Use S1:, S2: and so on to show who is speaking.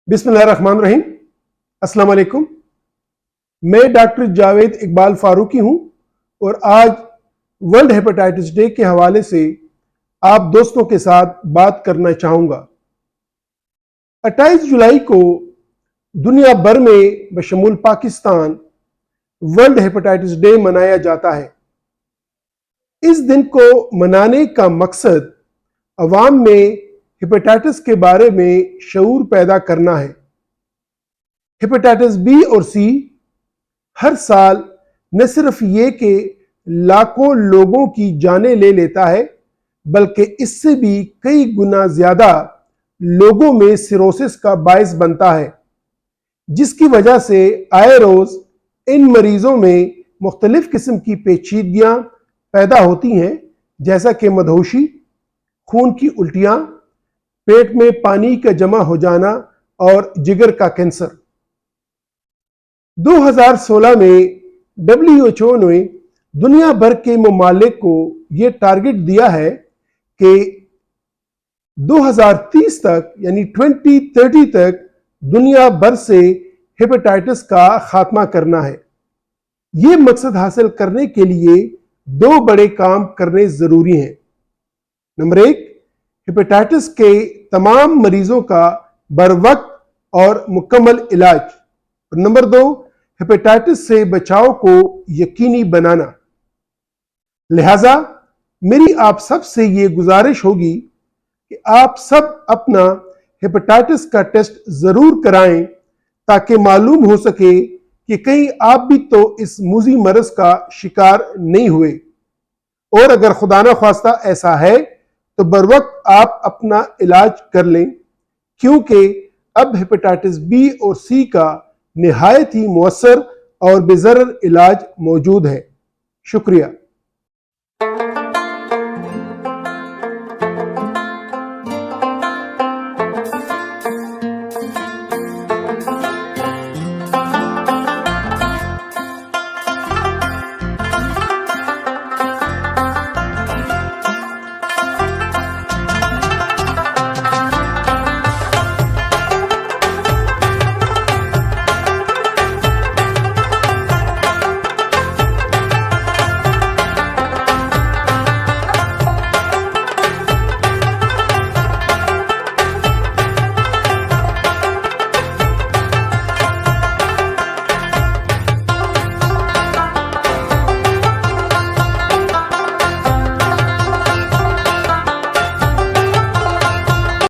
S1: बिस्मिल्लाहिर्रहमानिर्रहीम। अस्सलाम वालेकुम। मैं डॉक्टर जावेद इकबाल फारूकी हूं और आज वर्ल्ड हेपेटाइटिस डे के हवाले से आप दोस्तों के साथ बात करना चाहूँगा। 28 जुलाई को दुनिया भर में बशमूल पाकिस्तान वर्ल्ड हेपेटाइटिस डे मनाया जाता है। इस दिन को मनाने का मकसद अवाम में हेपेटाइटिस के बारे में शऊर पैदा करना है। हेपेटाइटिस बी और सी हर साल न सिर्फ ये कि लाखों लोगों की जानें ले लेता है, बल्कि इससे भी कई गुना ज्यादा लोगों में सिरोसिस का बायस बनता है, जिसकी वजह से आए रोज इन मरीजों में मुख्तलिफ किस्म की पेचीदगियां पैदा होती हैं, जैसा कि मदहोशी, खून की उल्टियां, पेट में पानी का जमा हो जाना और जिगर का कैंसर। 2016 में WHO ने दुनिया भर के ममालिक को यह टारगेट दिया है कि 2030 तक यानी 2030 तक दुनिया भर से हेपेटाइटिस का खात्मा करना है। यह मकसद हासिल करने के लिए दो बड़े काम करने जरूरी हैं। नंबर एक, हेपेटाइटिस के तमाम मरीजों का बरवक्त और मुकम्मल इलाज, और नंबर दो, हेपेटाइटिस से बचाव को यकीनी बनाना। लिहाजा मेरी आप सब से ये गुजारिश होगी कि आप सब अपना हेपेटाइटिस का टेस्ट जरूर कराएं, ताकि मालूम हो सके कि कहीं आप भी तो इस मुजी मरज का शिकार नहीं हुए, और अगर खुदा न ख्वास्ता ऐसा है तो बरवक्त आप अपना इलाज कर लें, क्योंकि अब हेपेटाइटिस बी और सी का निहायत ही मुअस्सर और बेज़रर इलाज मौजूद है। शुक्रिया।